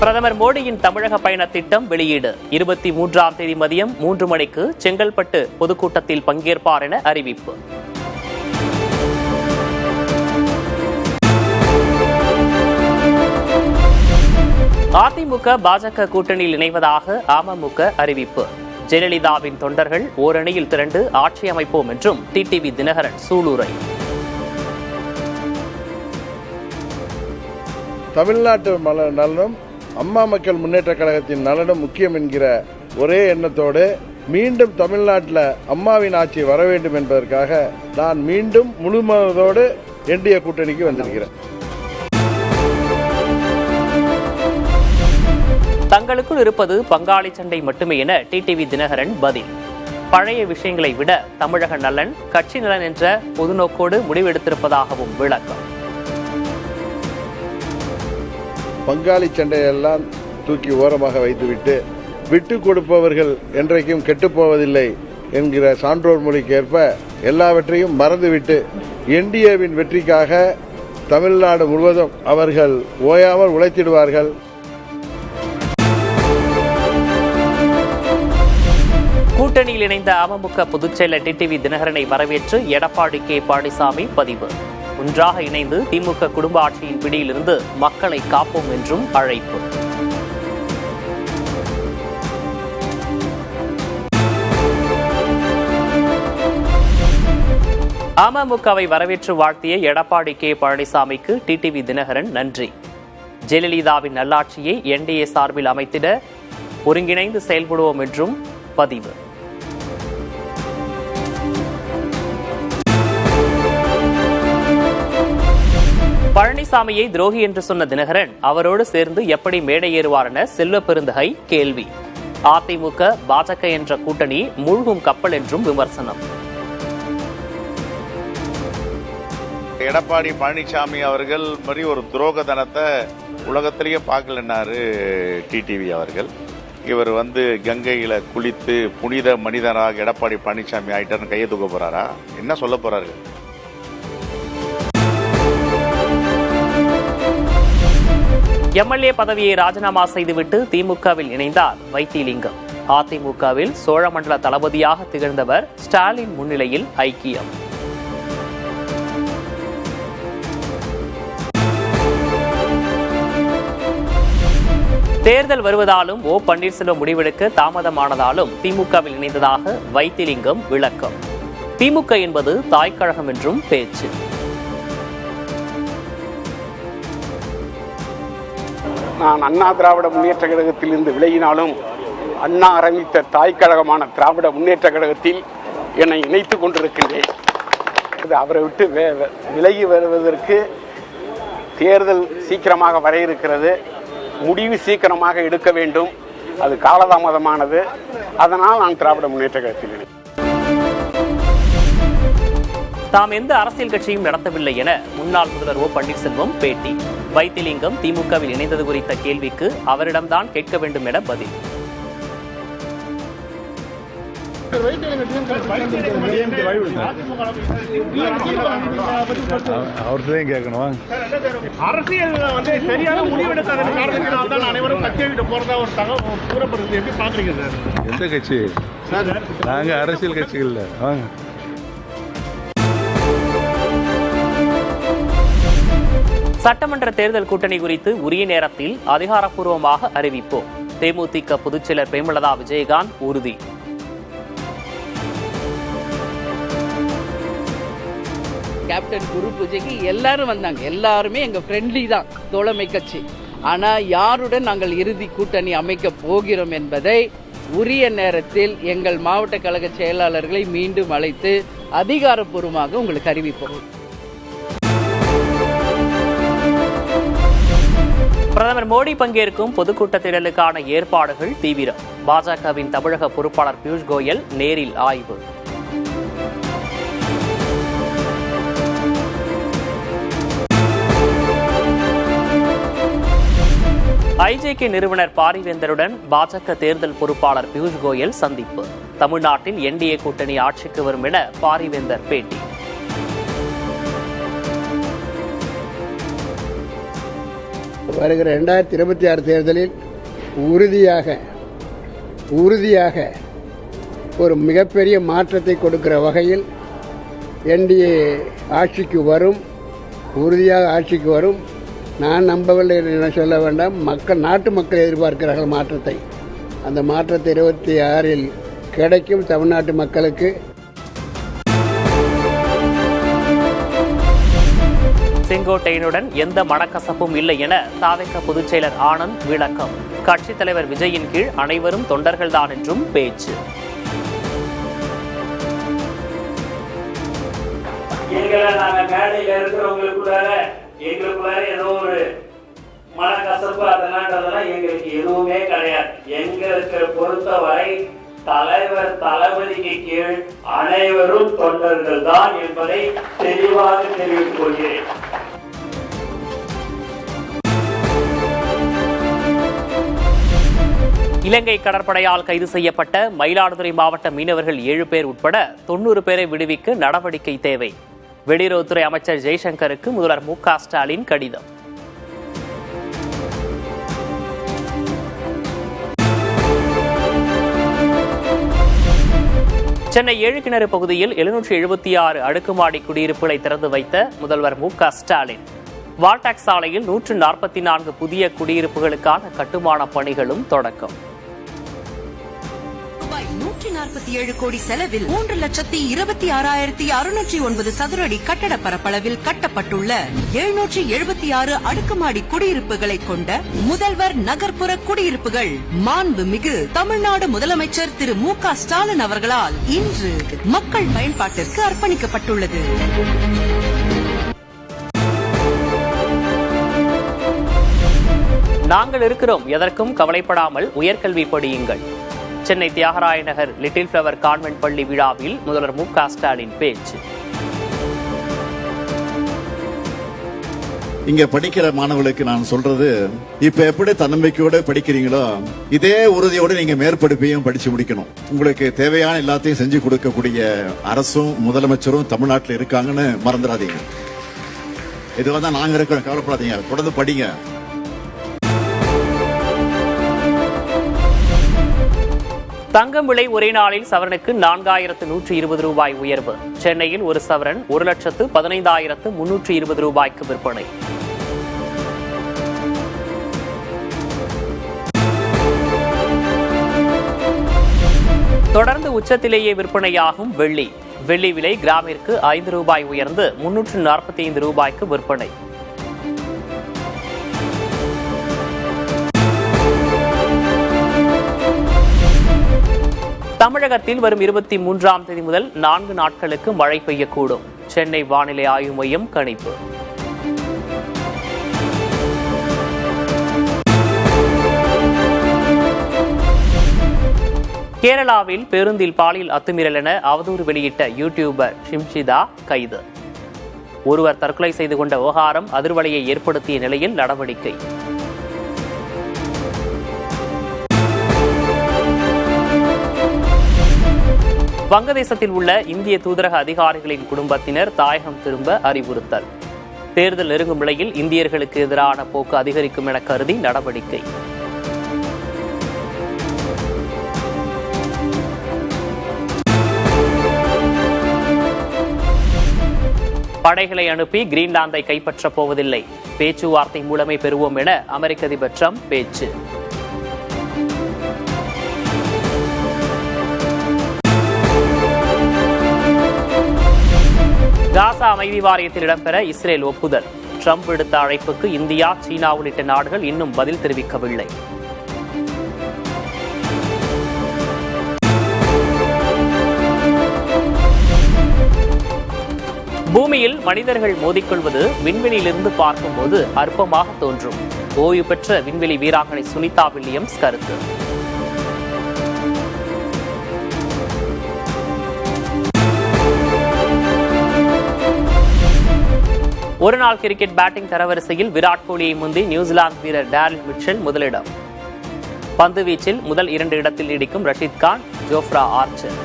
பிரதமர் மோடியின் தமிழக பயண திட்டம் வெளியீடு. 23ஆம் தேதி மதியம் 3 மணிக்கு செங்கல்பட்டு பொதுக்கூட்டத்தில் பங்கேற்பார் என அறிவிப்பு. அதிமுக பாஜக கூட்டணியில் இணைவதாக அமமுக அறிவிப்பு. ஜெயலலிதாவின் தொண்டர்கள் ஓரணியில் திரண்டு ஆட்சி அமைப்போம் என்றும் டிடிவி தினகரன் சூளுரை. தமிழ்நாட்டு நலனும் அம்மா மக்கள் முன்னேற்ற கழகத்தின் நலனும் முக்கியம் என்கிற ஒரே எண்ணத்தோடு மீண்டும் தமிழ்நாட்டில் அம்மாவின் ஆட்சி வர வேண்டும் என்பதற்காக நான் மீண்டும் முழு மனதோடு என்டிஏ கூட்டணிக்கு வந்திருக்கிறேன். தங்களுக்குள் இருப்பது பங்காளி சண்டை மட்டுமே என டிடிவி தினகரன் பதில். பழைய விஷயங்களை விட தமிழக நலன், கட்சி நலன் என்ற பொதுநோக்கோடு முடிவெடுத்திருப்பதாகவும் விளக்கம். பங்காளி சண்டையெல்லாம் தூக்கி ஓரமாக வைத்துவிட்டு விட்டு கொடுப்பவர்கள் என்றைக்கும் கெட்டுப்போவதில்லை என்கிற சான்றோர் மொழிக்கு ஏற்ப எல்லாவற்றையும் மறந்துவிட்டு என்டிஏவின் வெற்றிக்காக தமிழ்நாடு முழுவதும் அவர்கள் ஓயாமல் உழைத்திடுவார்கள். கூட்டணியில் இணைந்த அமமுக பொதுச்செயலர் டிடிவி தினகரனை வரவேற்று எடப்பாடி கே பழனிசாமி பதிவு. ஒன்றாக இணைந்து திமுக குடும்ப ஆட்சியின் பிடியிலிருந்து மக்களை காப்போம் என்றும் அழைப்பு. அமமுகவை வரவேற்று வாழ்த்திய எடப்பாடி கே பழனிசாமிக்கு டிடிவி தினகரன் நன்றி. ஜெயலலிதாவின் நல்லாட்சியை என்டிஏ சார்பில் அமைத்திட ஒருங்கிணைந்து செயல்படுவோம் என்றும் பதிவு. பழனிசாமியை துரோகி என்று சொன்ன தினகரன் அவரோடு சேர்ந்து எப்படி மேடை ஏறுவார் என செல்வ பெருந்தகை கேள்வி. அதிமுக பாஜக என்ற கூட்டணி மூழ்கும் கப்பல் என்றும் விமர்சனம். எடப்பாடி பழனிசாமி அவர்கள் மாதிரி ஒரு துரோகத்தனத்தை உலகத்திலேயே பார்க்கலன்னாரு டிடிவி அவர்கள். இவர் கங்கையில குளித்து புனித மனிதனாக எடப்பாடி பழனிசாமி ஆயிட்டாருன்னு கையை தூக்க போறாரா? என்ன சொல்ல போறாரு? எம்எல்ஏ பதவியை ராஜினாமா செய்துவிட்டு திமுகவில் இணைந்தார் வைத்திலிங்கம். அதிமுகவில் சோழமண்டல தளபதியாக திகழ்ந்தவர் ஸ்டாலின் முன்னிலையில் ஐக்கியம். தேர்தல் வருவதாலும் ஓ பன்னீர்செல்வம் முடிவெடுக்க தாமதமானதாலும் திமுகவில் இணைந்ததாக வைத்திலிங்கம் விளக்கம். திமுக என்பது தாய்க்கழகம் என்றும் பேச்சு. நான் அண்ணா திராவிட முன்னேற்ற கழகத்திலிருந்து விலகினாலும் அண்ணா ஆரம்பித்த தாய் கழகமான திராவிட முன்னேற்ற கழகத்தில் என்னை இணைத்துக் கொண்டிருக்கின்றேன். அவரை விட்டு விலகி வருவதற்கு தேர்தல் சீக்கிரமாக வர இருக்கிறது. முடிவு சீக்கிரமாக எடுக்க வேண்டும். அது காலதாமதமானது. அதனால் நான் திராவிட முன்னேற்ற கழகத்தில் தாம் எந்த அரசியல் கட்சியும் நடத்தவில்லை என முன்னாள் முதல்வர் ஓ பன்னீர்செல்வம் பேட்டி. வைத்திலிங்கம் திமுகவில் இணைந்தது குறித்த கேள்விக்கு அவரிடம்தான் கேட்க வேண்டும் என பதில். எந்த கட்சி? நாங்க அரசியல் கட்சிகள் வாங்க. சட்டமன்ற தேர்தல் கூட்டணி குறித்து உரிய நேரத்தில் அதிகாரப்பூர்வமாக அறிவிப்போம். தேமுதிக பொதுச்செயலர் பிரேமலதா விஜயகாந்த் உறுதி. கேப்டன் குரு பூஜைக்கு எல்லாரும் வந்தாங்க. எல்லாருமே எங்க ஃப்ரெண்ட்லி தான், தோழமை கட்சி. ஆனா யாருடன் நாங்கள் இறுதி கூட்டணி அமைக்க போகிறோம் என்பதை உரிய நேரத்தில் எங்கள் மாவட்ட கழக செயலாளர்களை மீண்டும் அழைத்து அதிகாரப்பூர்வமாக உங்களுக்கு அறிவிப்போம். பிரதமர் மோடி பங்கேற்கும் பொதுக்கூட்டத் திடலுக்கான ஏற்பாடுகள் தீவிரம். பாஜகவின் தமிழக பொறுப்பாளர் பியூஷ் கோயல் நேரில் ஆய்வு. ஐஜேகே நிறுவனர் பாரிவேந்தருடன் பாஜக தேர்தல் பொறுப்பாளர் பியூஷ் கோயல் சந்திப்பு. தமிழ்நாட்டில் என்டிஏ கூட்டணி ஆட்சிக்கு வரும் என பாரிவேந்தர் பேட்டி. வருகிற 2026 தேர்தலில் உறுதியாக ஒரு மிகப்பெரிய மாற்றத்தை கொடுக்கிற வகையில் என்டிஏ ஆட்சிக்கு வரும், உறுதியாக ஆட்சிக்கு வரும். நான் நம்பவில்லை என சொல்ல வேண்டாம். நாட்டு மக்கள் எதிர்பார்க்கிறார்கள் மாற்றத்தை. அந்த மாற்றத்தை 26 கிடைக்கும் தமிழ்நாட்டு மக்களுக்கு. செங்கோட்டையனுடன் எந்த மனக்கசப்பும் இல்லை என தாவேக பொதுச் செயலர் ஆனந்த் விளக்கம். கட்சித் தலைவர் விஜயின் கீழ் அனைவரும் தொண்டர்கள்தான் என்றும் பேச்சு. எங்களுக்குள்ளார ஏதோ ஒரு மனக்கசப்பு அதெல்லாம் எங்களுக்கு எதுவுமே கிடையாது. எங்களுக்கு பொறுத்தவரை தலைவர் தளபதிக்கு கீழ் அனைவரும் தொண்டர்கள் தான் என்பதை தெளிவாக தெரிவித்துக் கொள்கிறேன். இலங்கை கடற்படையால் கைது செய்யப்பட்ட மயிலாடுதுறை மாவட்ட மீனவர்கள் 7 பேர் உட்பட 90 பேரை விடுவிக்க நடவடிக்கை தேவை. வெளியுறவுத்துறை அமைச்சர் ஜெய்சங்கருக்கு முதல்வர் மு.க. ஸ்டாலின் கடிதம். சென்னை 7 கிணறு பகுதியில் 776 அடுக்குமாடி குடியிருப்புகளை திறந்து வைத்த முதல்வர் மு.க. ஸ்டாலின். வால்டாக்ஸ் சாலையில் 144 புதிய குடியிருப்புகளுக்கான கட்டுமான பணிகளும் தொடக்கம். 147 கோடி செலவில் 3,26,609 சதுர அடி கட்டட பரப்பளவில் கட்டப்பட்டுள்ள 776 அடுக்குமாடி குடியிருப்புகளை கொண்ட முதல்வர் நகர்ப்புற குடியிருப்புகள் மாண்புமிகு தமிழ்நாடு முதலமைச்சர் திரு மு.க. ஸ்டாலின் அவர்களால் இன்று மக்கள் பயன்பாட்டிற்கு அர்ப்பணிக்கப்பட்டுள்ளது. நாங்கள் இருக்கிறோம், எதற்கும் கவலைப்படாமல் உயர்கல்வி படியுங்கள். Chennai Thyagaraya Nagar little flower convent பள்ளி விழாவில் முதல்வர் மு.க. ஸ்டாலின் பேச்சு. இங்க படிக்கிற மாணவர்களுக்கு நான் சொல்றது, இப்ப எப்படி தன்னம்பிக்கையோட படிக்கிறீங்களோ இதே உறுதியோட நீங்க மேற்படிப்பையும் படிச்சு முடிக்கணும். உங்களுக்கு தேவையான எல்லாத்தையும் செஞ்சு கொடுக்கக்கூடிய அரசும் முதலமைச்சரும் தமிழ்நாட்டில் இருக்காங்கன்னு மறந்துடாதீங்க. இதுவதான் நாங்க இருக்கிறோம், கவலைப்படாதீங்க, தொடர்ந்து படிங்க. தங்கம் விலை ஒரே நாளில் சவரனுக்கு 4,120 ரூபாய் உயர்வு. சென்னையில் ஒரு சவரன் 1,15,320 ரூபாய்க்கு விற்பனை. தொடர்ந்து உச்சத்திலேயே விற்பனையாகும் வெள்ளி. வெள்ளி விலை கிராமிற்கு 5 ரூபாய் உயர்ந்து 345 ரூபாய்க்கு விற்பனை. தமிழகத்தில் வரும் 23ஆம் தேதி முதல் 4 நாட்களுக்கு மழை பெய்யக்கூடும். சென்னை வானிலை ஆய்வு மையம் கணிப்பு. கேரளாவில் பேருந்தில் பாலியல் அத்துமீறல் என அவதூறு வெளியிட்ட யூடியூபர் ஷிம்ஷிதா கைது. ஒருவர் தற்கொலை செய்து கொண்ட விவகாரம் அதிர்வலையை ஏற்படுத்திய நிலையில் நடவடிக்கை. வங்கதேசத்தில் உள்ள இந்திய தூதரக அதிகாரிகளின் குடும்பத்தினர் தாயகம் திரும்ப அறிவுறுத்தல். தேர்தல் நெருங்கும் நிலையில் இந்தியர்களுக்கு எதிரான போக்கு அதிகரிக்கும் என கருதி நடவடிக்கை. படைகளை அனுப்பி கிரீன்லாந்தை கைப்பற்றப் போவதில்லை, பேச்சுவார்த்தை மூலமே பெறுவோம் என அமெரிக்க அதிபர் ட்ரம்ப் பேச்சு. காசா அமைதி வாரியத்தில் இடம்பெற இஸ்ரேல் ஒப்புதல். ட்ரம்ப் விடுத்த அழைப்புக்கு இந்தியா, சீனா உள்ளிட்ட நாடுகள் இன்னும் பதில் தெரிவிக்கவில்லை. பூமியில் மனிதர்கள் மோதிக்கொள்வது விண்வெளியிலிருந்து பார்க்கும்போது அற்பமாக தோன்றும். ஓய்வு பெற்ற விண்வெளி வீராங்கனை சுனிதா வில்லியம்ஸ் கருத்து. ஒருநாள் கிரிக்கெட் பேட்டிங் தரவரிசையில் விராட் கோலியை முந்தி நியூசிலாந்து வீரர் டேரில் மிச்சல் முதலிடம். பந்து வீச்சில் முதல் 2 இடத்தில் நீடிக்கும் ரஷீத் கான், ஜோஃப்ரா ஆர்ச்சர்.